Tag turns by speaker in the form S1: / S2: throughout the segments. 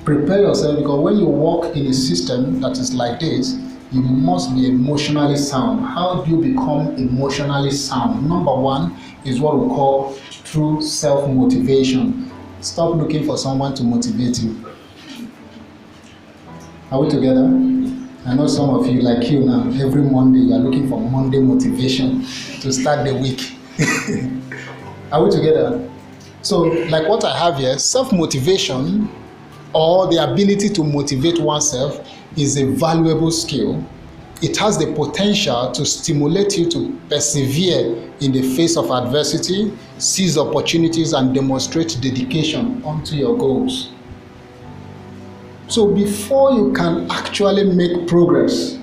S1: Prepare yourself, because when you work in a system that is like this, you must be emotionally sound. How do you become emotionally sound? Number one is what we call true self-motivation. Stop looking for someone to motivate you. Are we together? I know some of you, like you now, every Monday you are looking for Monday motivation to start the week. Are we together? So, like what I have here, self-motivation, or the ability to motivate oneself, is a valuable skill. It has the potential to stimulate you to persevere in the face of adversity, seize opportunities, and demonstrate dedication unto your goals. So before you can actually make progress,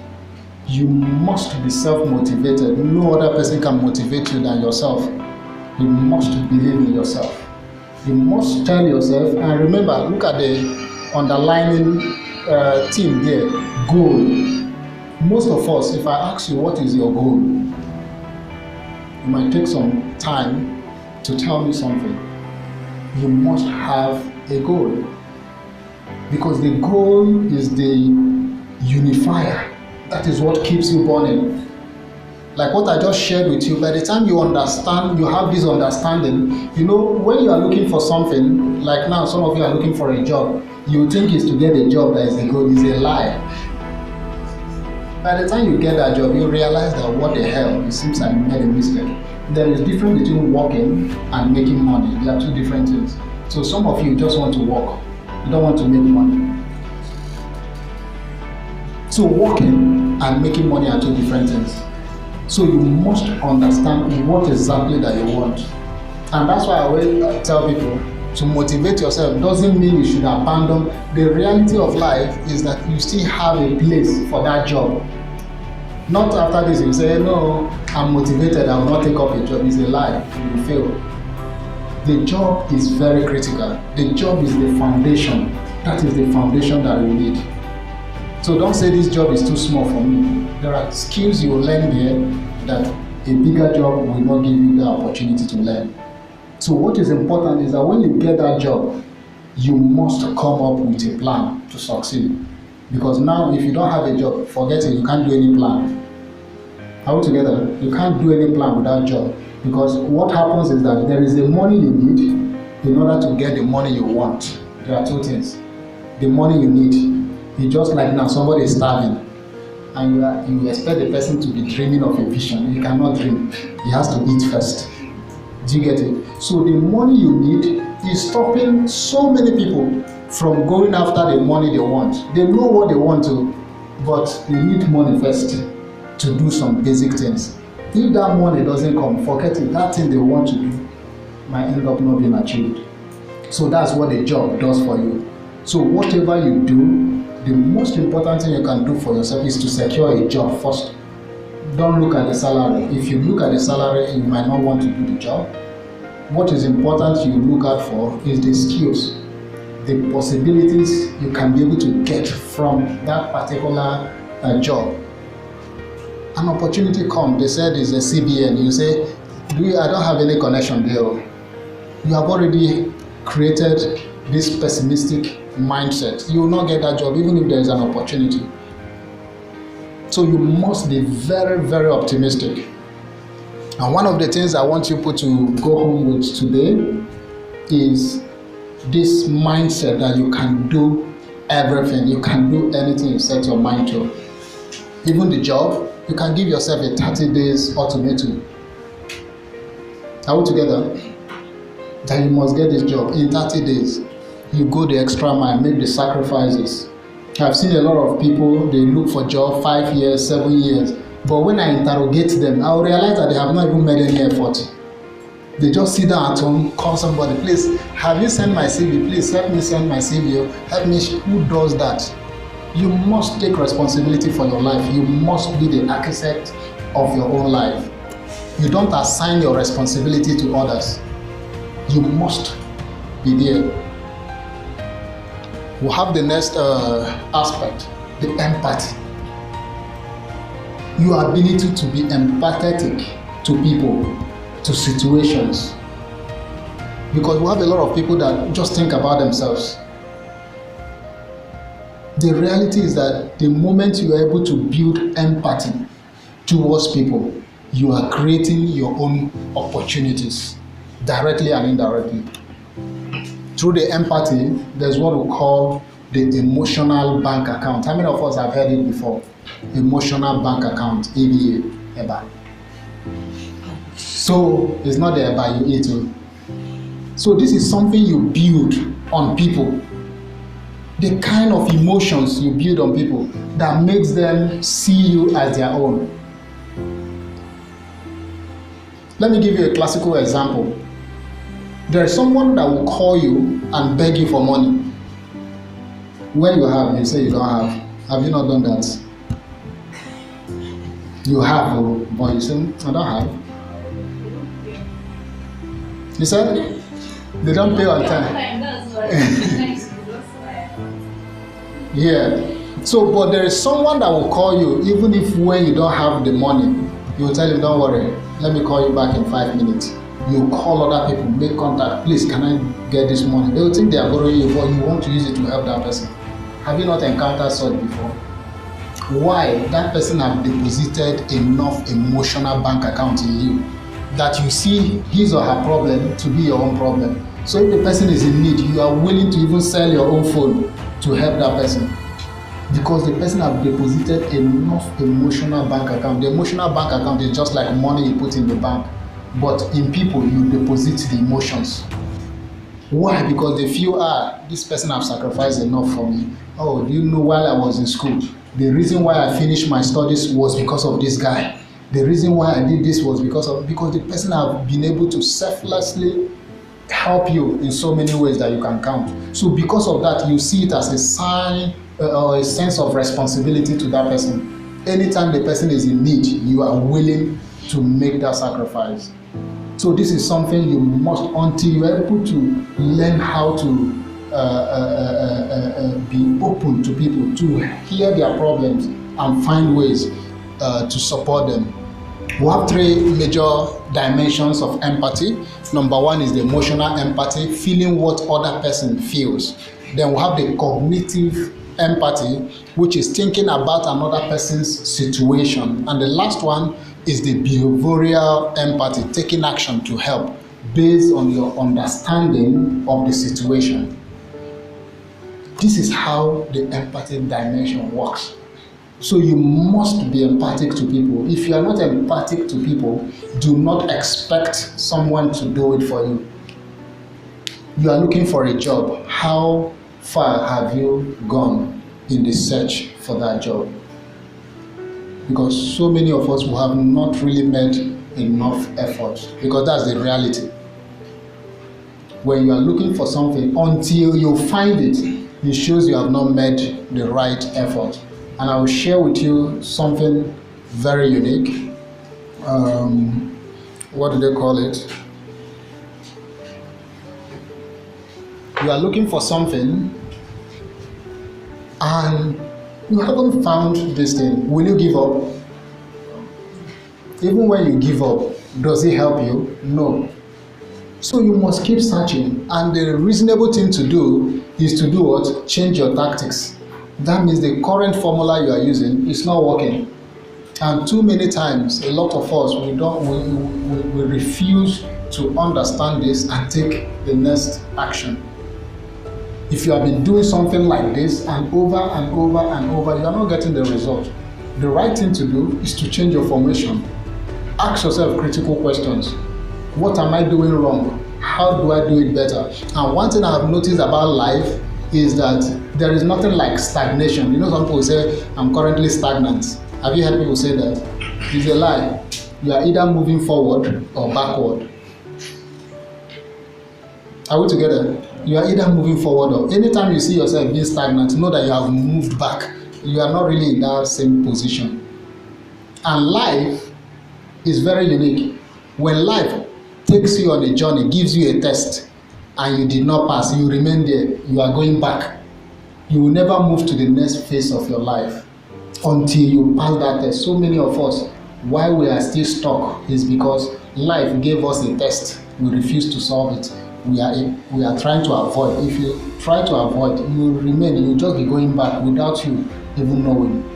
S1: you must be self-motivated. No other person can motivate you than yourself. You must believe in yourself. You must tell yourself, and remember, look at the underlining theme there, goal. Most of us, if I ask you what is your goal, you might take some time to tell me something. You must have a goal, because the goal is the unifier. That is what keeps you burning. Like what I just shared with you, by the time you understand, you have this understanding, you know, when you are looking for something, like now some of you are looking for a job, you think it's to get a job that is the goal. Is a lie. By the time you get that job, you realize that what the hell, it seems I made a mistake. There is difference between working and making money. They are two different things. So some of you just want to work. You don't want to make money. So working and making money are two different things. So you must understand what exactly that you want. And that's why I always tell people, to motivate yourself doesn't mean you should abandon. The reality of life is that you still have a place for that job. Not after this you say, no, I'm motivated, I will not take up a job. It's a lie. You will fail. The job is very critical. The job is the foundation. That is the foundation that we need. So don't say this job is too small for me. There are skills you will learn here that a bigger job will not give you the opportunity to learn. So what is important is that when you get that job, you must come up with a plan to succeed. Because now if you don't have a job, forget it, you can't do any plan. Are we together? You can't do any plan without job. Because what happens is that there is the money you need in order to get the money you want. There are two things. The money you need. It's just like now somebody is starving and you expect the person to be dreaming of a vision. You cannot dream. He has to eat first. Do you get it? So the money you need is stopping so many people from going after the money they want. They know what they want to, but they need money first to do some basic things. If that money doesn't come, forget it. That thing they want to do might end up not being achieved. So that's what the job does for you. So whatever you do, the most important thing you can do for yourself is to secure a job first. Don't look at the salary. If you look at the salary, you might not want to do the job. What is important you look out for is the skills, the possibilities you can be able to get from that particular job. An opportunity comes, they said it's a CBN. You say, I don't have any connection there. You have already created this pessimistic mindset. You will not get that job even if there is an opportunity. So you must be very, very optimistic. And one of the things I want you to go home with today is this mindset that you can do everything. You can do anything you set your mind to. Even the job, you can give yourself a 30 days ultimatum. Are we together? That you must get this job in 30 days. You go the extra mile, make the sacrifices. I've seen a lot of people, they look for job 5 years, 7 years. But when I interrogate them, I'll realize that they have not even made any effort. They just sit down at home, call somebody, please, have you sent my CV? Please help me send my CV. Help me. Who does that? You must take responsibility for your life. You must be the architect of your own life. You don't assign your responsibility to others. You must be there. We'll have the next aspect, the empathy. Your ability to be empathetic to people, to situations. Because we have a lot of people that just think about themselves. The reality is that the moment you are able to build empathy towards people, you are creating your own opportunities, directly and indirectly. Through the empathy, there's what we call the emotional bank account. How many of us have heard it before? Emotional bank account, EBA, EBA. So it's not the EBA you eat. So this is something you build on people. The kind of emotions you build on people that makes them see you as their own. Let me give you a classical example. There is someone that will call you and beg you for money. When you have, you say you don't have. Have you not done that? You have, but you say, I don't have. You said they don't pay on time. Yeah. So, but there is someone that will call you, even if when you don't have the money, you will tell him, don't worry, let me call you back in 5 minutes. You call other people, make contact, please, can I get this money? They will think they are borrowing you, but you want to use it to help that person. Have you not encountered such before? Why? That person have deposited enough emotional bank account in you that you see his or her problem to be your own problem. So if the person is in need, you are willing to even sell your own phone to help that person, because the person have deposited enough emotional bank account. The emotional bank account is just like money you put in the bank, but in people you deposit the emotions. Why? Because they feel, this person have sacrificed enough for me. Oh, do you know, while I was in school, the reason why I finished my studies was because of this guy. The reason why I did this was because the person have been able to selflessly help you in so many ways that you can count. So because of that, you see it as a sign or a sense of responsibility to that person. Anytime the person is in need, you are willing to make that sacrifice. So this is something you must, until you are able to learn how to be open to people, to hear their problems and find ways to support them. We have 3 major dimensions of empathy. Number 1 is the emotional empathy, feeling what other person feels. Then we have the cognitive empathy, which is thinking about another person's situation. And the last one is the behavioral empathy, taking action to help based on your understanding of the situation. This is how the empathy dimension works. So you must be empathic to people. If you are not empathic to people, do not expect someone to do it for you. You are looking for a job. How far have you gone in the search for that job? Because so many of us who have not really made enough effort, because that's the reality. When you are looking for something, until you find it, it shows you have not made the right effort. And I will share with you something very unique. What do they call it? You are looking for something and you haven't found this thing. Will you give up? Even when you give up, does it help you? No. So you must keep searching, and the reasonable thing to do is to do what? Change your tactics. That means the current formula you are using is not working. And too many times, a lot of us, we refuse to understand this and take the next action. If you have been doing something like this and over and over and over, you are not getting the result. The right thing to do is to change your formation. Ask yourself critical questions. What am I doing wrong? How do I do it better? And one thing I have noticed about life is that there is nothing like stagnation. You know, some people say, I'm currently stagnant. Have you heard people say that? It's a lie. You are either moving forward or backward. Are we together? You are either moving forward or anytime you see yourself being stagnant, know that you have moved back. You are not really in that same position. And life is very unique. When life takes you on a journey, gives you a test, and you did not pass, you remain there, you are going back. You will never move to the next phase of your life until you pass that test. So many of us, why we are still stuck is because life gave us a test. We refuse to solve it. we are trying to avoid. If you try to avoid, you remain, you just be going back without you even knowing.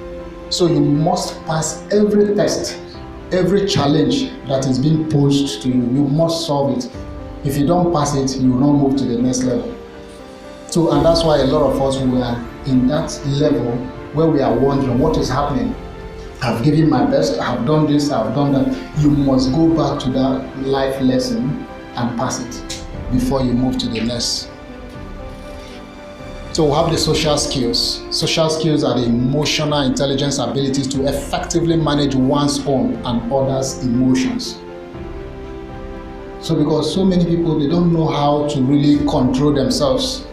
S1: So you must pass every test, every challenge that is being posed to you. You must solve it. If you don't pass it, you will not move to the next level. So, and that's why a lot of us, we are in that level where we are wondering what is happening. I've given my best, I've done this, I've done that. You must go back to that life lesson and pass it before you move to the next. So we have the social skills. Social skills are the emotional intelligence abilities to effectively manage one's own and others' emotions. So because so many people, they don't know how to really control themselves.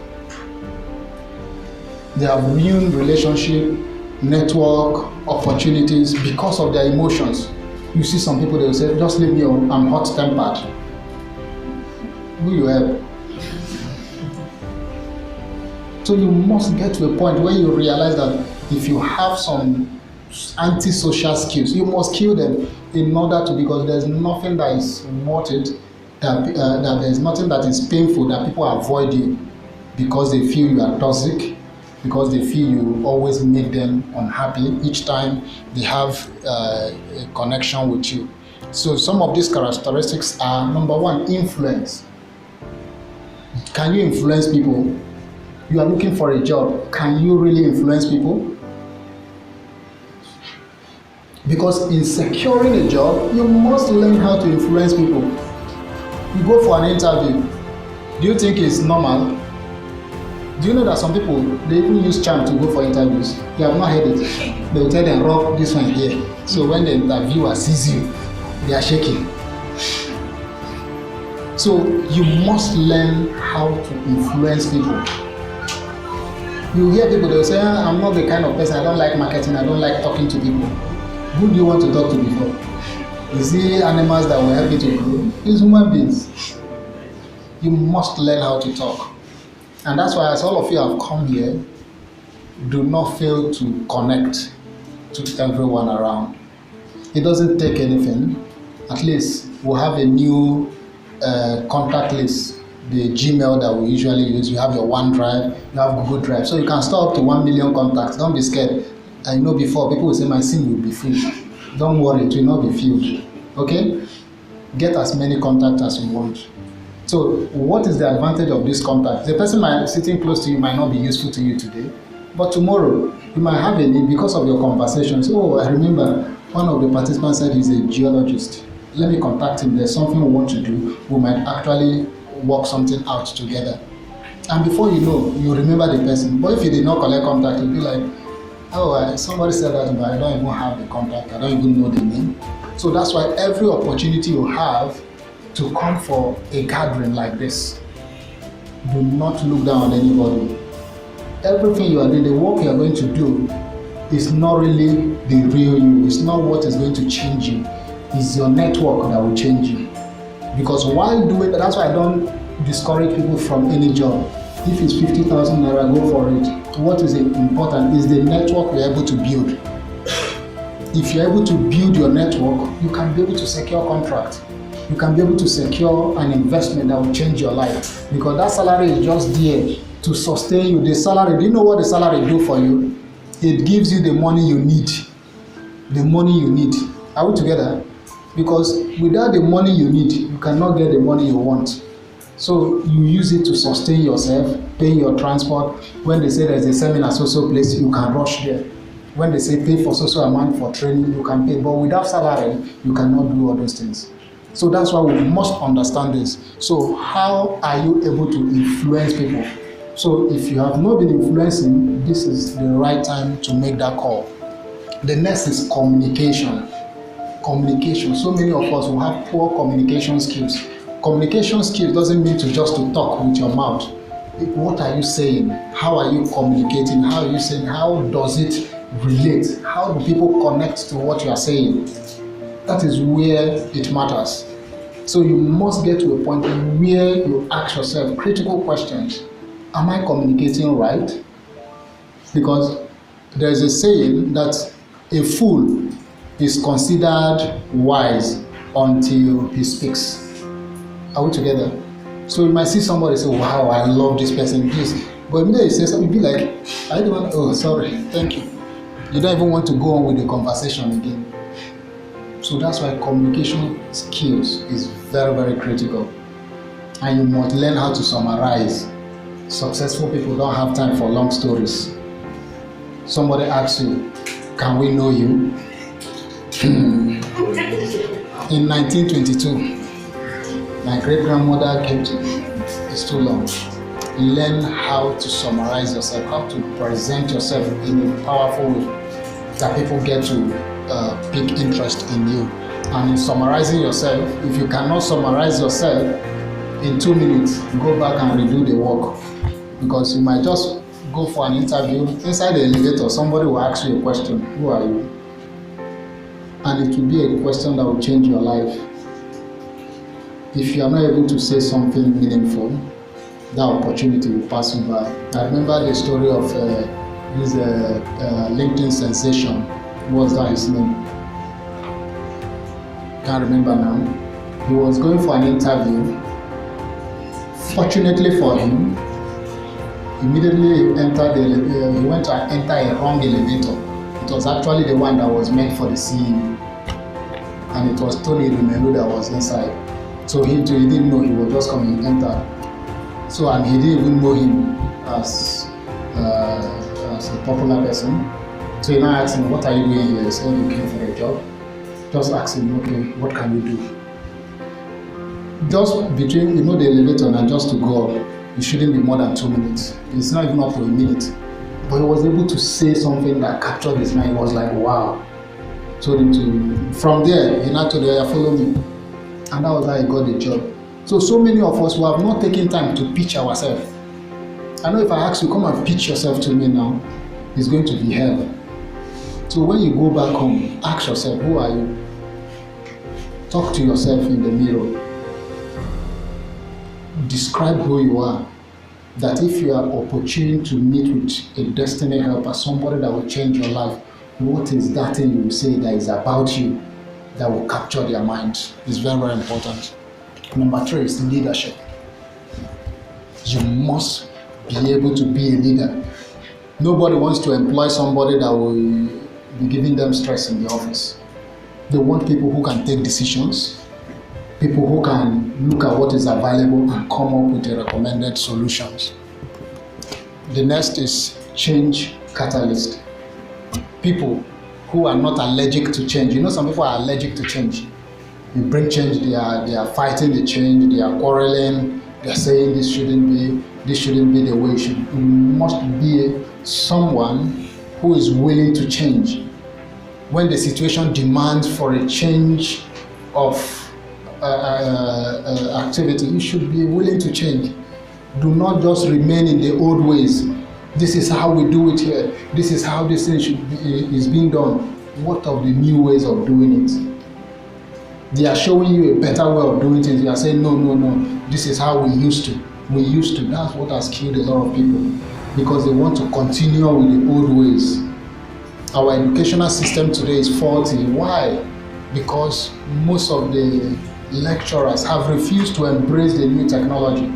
S1: They have ruined relationship, network, opportunities because of their emotions. You see some people, they will say, just leave me alone, I'm hot-tempered. Who you help? So you must get to a point where you realize that if you have some antisocial skills, you must kill them in order to, because there's nothing that is worth it, that there's nothing that is painful that people avoid you because they feel you are toxic, because they feel you always make them unhappy each time they have a connection with you. So some of these characteristics are, number one, influence. Can you influence people? You are looking for a job. Can you really influence people? Because in securing a job, you must learn how to influence people. You go for an interview. Do you think it's normal? Do you know that some people, they even use charm to go for interviews? You have not heard it. They will tell them, rub this one here. So when the interviewer sees you, they are shaking. So you must learn how to influence people. You hear people, they will say, I'm not the kind of person, I don't like marketing, I don't like talking to people. Who do you want to talk to before? Is it animals that will help you to grow? It's human beings. You must learn how to talk. And that's why, as all of you have come here, do not fail to connect to everyone around. It doesn't take anything. At least we'll have a new contact list, the Gmail that we usually use. You have your OneDrive, you have Google Drive. So you can store up to 1 million contacts. Don't be scared. I know before, people will say, my SIM will be filled. Don't worry, it will not be filled. Okay? Get as many contacts as you want. So what is the advantage of this contact? The person sitting close to you might not be useful to you today, but tomorrow you might have a need because of your conversations. Oh, I remember one of the participants said he's a geologist. Let me contact him. There's something we want to do. We might actually work something out together. And before you know, you remember the person. But if you did not collect contact, you'll be like, oh, somebody said that, but I don't even have the contact. I don't even know the name. So that's why every opportunity you have to come for a gathering like this, do not look down on anybody. Everything you are doing, the work you are going to do, is not really the real you. It's not what is going to change you. It's your network that will change you. Because while doing that, that's why I don't discourage people from any job. If it's 50,000 naira, go for it. What is important is the network you're able to build. If you're able to build your network, you can be able to secure contracts. You can be able to secure an investment that will change your life, because that salary is just there to sustain you. The salary, do you know what the salary do for you? It gives you the money you need. The money you need. Are we together? Because without the money you need, you cannot get the money you want. So you use it to sustain yourself, pay your transport. When they say there's a seminar so place, you can rush there. When they say pay for so amount for training, you can pay. But without salary, you cannot do all those things. So that's why we must understand this. So how are you able to influence people? So if you have not been influencing, this is the right time to make that call. The next is communication. Communication. So many of us will have poor communication skills. Communication skills doesn't mean to just to talk with your mouth. What are you saying? How are you communicating? How are you saying? How does it relate? How do people connect to what you are saying? That is where it matters. So you must get to a point where you ask yourself critical questions. Am I communicating right? Because there is a saying that a fool is considered wise until he speaks. Are we together? So you might see somebody say, wow, I love this person, this. But immediately you say something, you be like, I don't want, oh, sorry, thank you. You don't even want to go on with the conversation again. So that's why communication skills is very, very critical. And you must learn how to summarize. Successful people don't have time for long stories. Somebody asks you, can we know you? In 1922, my great-grandmother came to me. It's too long. Learn how to summarize yourself, how to present yourself in a powerful way that people get to pick interest in you. And in summarizing yourself, if you cannot summarize yourself in 2 minutes, go back and redo the work. Because you might just go for an interview, inside the elevator, somebody will ask you a question, who are you? And it will be a question that will change your life. If you are not able to say something meaningful, that opportunity will pass you by. I remember the story of this LinkedIn sensation. What was that his name? Can't remember now. He was going for an interview. Fortunately for him, immediately he went to enter a wrong elevator. It was actually the one that was meant for the CEO. And it was Tony Rumelu that was inside. So he didn't know, he was just coming, enter. So, and he didn't even know him as a popular person. So he now asked him, what are you doing here? He said, you came for a job. Just ask him, okay, what can you do? Just between, the elevator and just to go up, it shouldn't be more than 2 minutes. It's not even up to a minute. But he was able to say something that captured his mind. He was like, wow. Told him to, from there, he now told him, follow me. And that was how he got the job. So many of us who have not taken time to pitch ourselves. I know if I ask you, come and pitch yourself to me now, it's going to be hell. So when you go back home, ask yourself, who are you? Talk to yourself in the mirror. Describe who you are. That if you are opportune to meet with a destiny helper, somebody that will change your life, what is that thing you will say that is about you that will capture their mind? It's very, very important. Number 3 is leadership. You must be able to be a leader. Nobody wants to employ somebody that will be giving them stress in the office. They want people who can take decisions, people who can look at what is available and come up with the recommended solutions. The next is change catalyst. People who are not allergic to change. Some people are allergic to change. You bring change, they are fighting the change, they are quarreling, they are saying this shouldn't be the way it should. You must be someone who is willing to change. When the situation demands for a change of activity, you should be willing to change. Do not just remain in the old ways. This is how we do it here. This is how this thing is being done. What of the new ways of doing it? They are showing you a better way of doing things. You are saying, no. This is how we used to. That's what has killed a lot of people. Because they want to continue with the old ways. Our educational system today is faulty. Why? Because most of the lecturers have refused to embrace the new technology.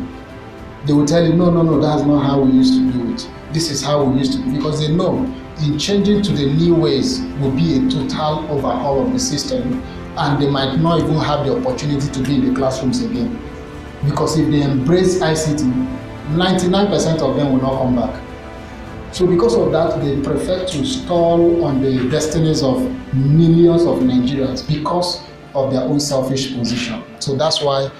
S1: They will tell you, no, that's not how we used to do it. This is how we used to do it. Because they know in changing to the new ways will be a total overhaul of the system, and they might not even have the opportunity to be in the classrooms again. Because if they embrace ICT, 99% of them will not come back. So because of that, they prefer to stall on the destinies of millions of Nigerians because of their own selfish position. So that's why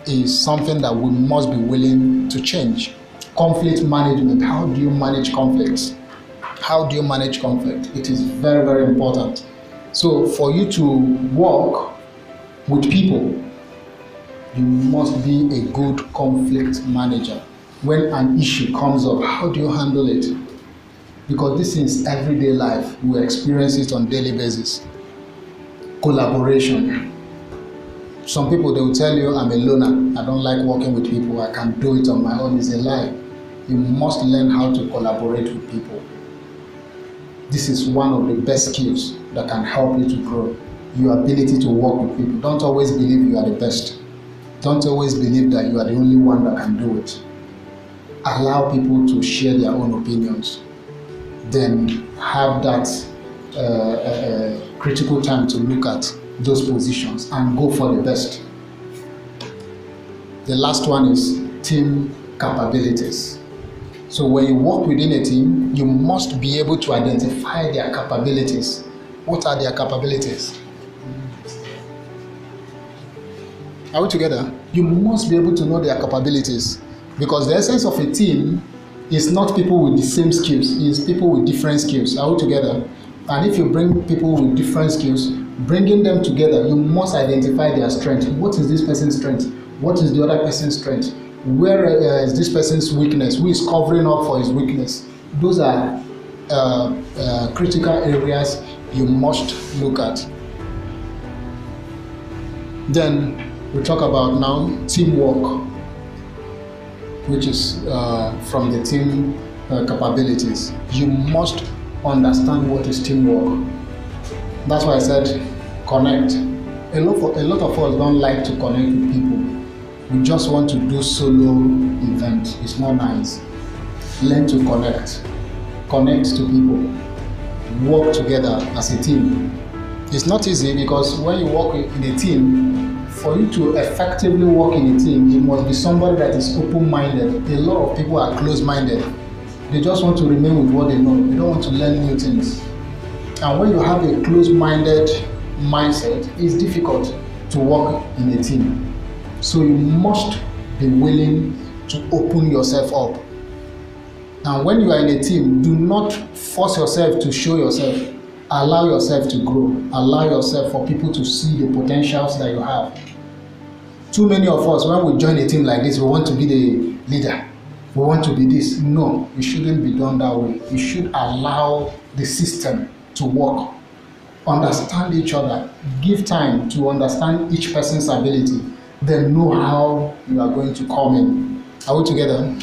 S1: it's something that we must be willing to change. Conflict management. How do you manage conflicts? How do you manage conflict? It is very, very important. So for you to work with people, you must be a good conflict manager. When an issue comes up, how do you handle it? Because this is everyday life. We experience it on a daily basis. Collaboration. Some people, they will tell you, I'm a loner. I don't like working with people. I can do it on my own. It's a lie. You must learn how to collaborate with people. This is one of the best skills that can help you to grow. Your ability to work with people. Don't always believe you are the best. Don't always believe that you are the only one that can do it. Allow people to share their own opinions. Then have that critical time to look at those positions and go for the best. The last one is team capabilities. So when you work within a team, you must be able to identify their capabilities. What are their capabilities? Are we together? You must be able to know their capabilities, because the essence of a team is not people with the same skills, it's people with different skills. Are we together? And if you bring people with different skills, bringing them together, you must identify their strength. What is this person's strength? What is the other person's strength? Where is this person's weakness? Who is covering up for his weakness? Those are critical areas you must look at. Then we talk about now teamwork, which is from the team capabilities. You must understand what is teamwork. That's why I said connect. A lot of us don't like to connect with people. We just want to do solo event. It's not nice. Learn to connect. Connect to people. Work together as a team. It's not easy, because when you work in a team, for you to effectively work in a team, you must be somebody that is open-minded. A lot of people are closed-minded. They just want to remain with what they know. They don't want to learn new things. And when you have a closed-minded mindset, it's difficult to work in a team. So you must be willing to open yourself up. And when you are in a team, do not force yourself to show yourself. Allow yourself to grow. Allow yourself for people to see the potentials that you have. Too many of us, when we join a team like this, we want to be the leader. We want to be this. No, it shouldn't be done that way. You should allow the system to work. Understand each other. Give time to understand each person's ability. Then know how you are going to come in. Are we together?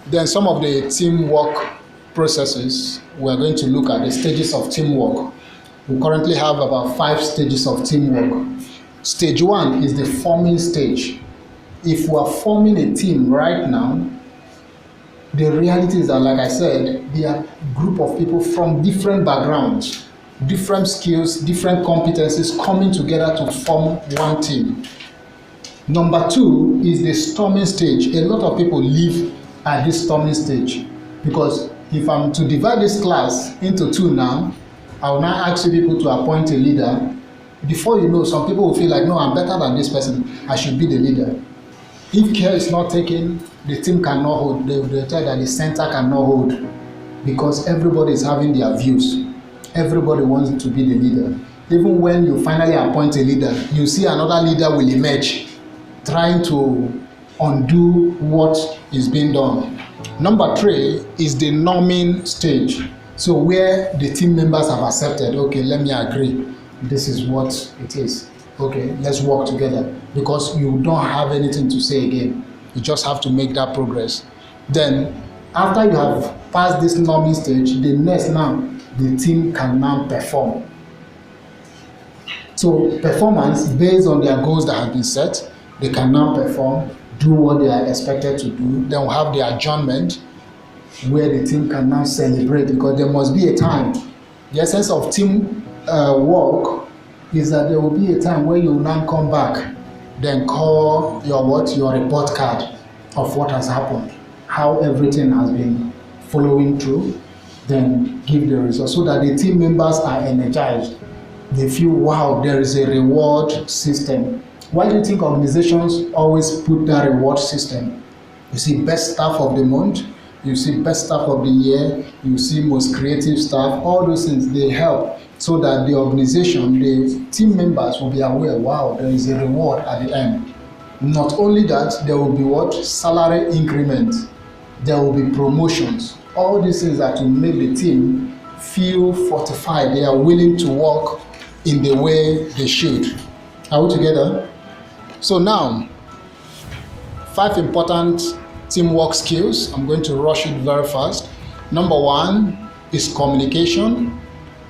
S1: Then some of the teamwork processes, we are going to look at the stages of teamwork. We currently have about 5 stages of teamwork. Stage 1 is the forming stage. If we are forming a team right now, the reality is that, like I said, they are a group of people from different backgrounds, different skills, different competencies coming together to form one team. Number 2 is the storming stage. A lot of people live at this storming stage, because if I'm to divide this class into 2 now, I will now ask you people to appoint a leader. Before you know, some people will feel like, no, I'm better than this person, I should be the leader. If care is not taken, the team cannot hold. They tell that the center cannot hold, because everybody is having their views. Everybody wants to be the leader. Even when you finally appoint a leader, you see another leader will emerge, trying to undo what is being done. Number 3 is the norming stage. So where the team members have accepted, okay, let me agree, this is what it is. Okay, let's work together, because you don't have anything to say again. You just have to make that progress. Then, after you have passed this norming stage, the next now, the team can now perform. So, performance based on their goals that have been set, they can now perform, do what they are expected to do. Then we'll have the adjournment, where the team can now celebrate, because there must be a time. The essence of team work is that there will be a time where you will now come back, then call your report card of what has happened, how everything has been following through, then give the results, so that the team members are energized. They feel, wow, there is a reward system. Why do you think organizations always put that reward system? You see best staff of the month, you see best staff of the year, you see most creative staff, all those things, they help, so that the organization, the team members will be aware, wow, there is a reward at the end. Not only that, there will be what? Salary increment. There will be promotions. All these things that will make the team feel fortified. They are willing to work in the way they should. Are we together? So now, 5 important teamwork skills. I'm going to rush it very fast. Number 1 is communication.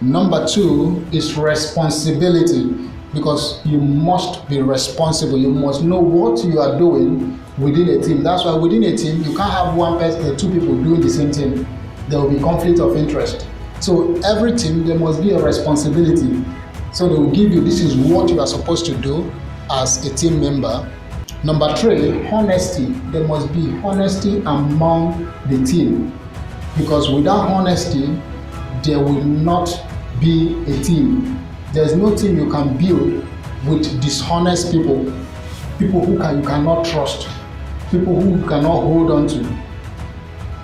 S1: Number 2 is responsibility. because you must be responsible. You must know what you are doing within a team. That's why within a team, you can't have one person or two people doing the same thing. There will be conflict of interest. So every team, there must be a responsibility. So they will give you, this is what you are supposed to do as a team member. Number 3, honesty. There must be honesty among the team, because without honesty, there will not be a team. There's no team you can build with dishonest people, people who you cannot trust, people who you cannot hold on to.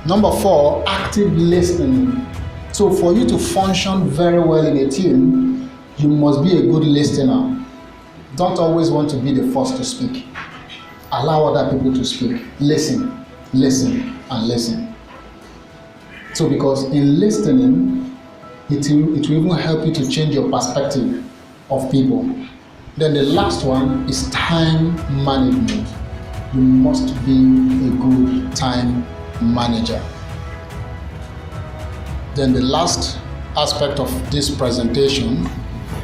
S1: Number 4, active listening. So for you to function very well in a team, you must be a good listener. Don't always want to be the first to speak. Allow other people to speak. Listen, listen, and listen. So because in listening, it will even help you to change your perspective of people. Then the last one is time management. You must be a good time manager. Then the last aspect of this presentation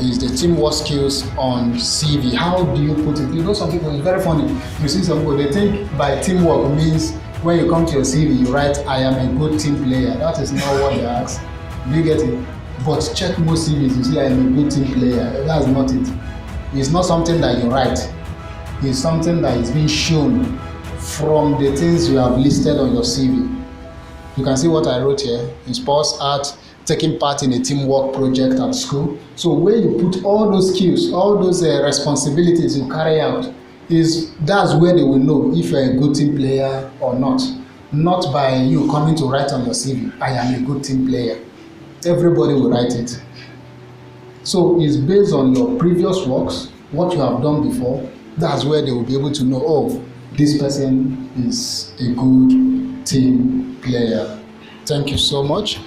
S1: is the teamwork skills on CV. How do you put it? You know, some people, it's very funny. You see some people, they think by teamwork means when you come to your CV, you write, I am a good team player. That is not what they ask. Do you get it? But check most CVs, you see, I am a good team player. That's not it. It's not something that you write. It's something that is being shown from the things you have listed on your CV. You can see what I wrote here in sports, art, taking part in a teamwork project at school. So where you put all those skills, all those responsibilities you carry out, that's where they will know if you're a good team player or not. Not by you coming to write on your CV, I am a good team player. Everybody will write it. So it's based on your previous works, what you have done before. That's where they will be able to know, oh, this person is a good team player. Thank you so much.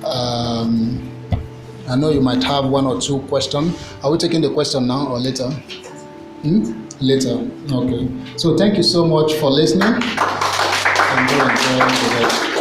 S1: I know you might have one or two questions. Are we taking the question now or later? Later. Okay. So thank you so much for listening. And go enjoy the rest.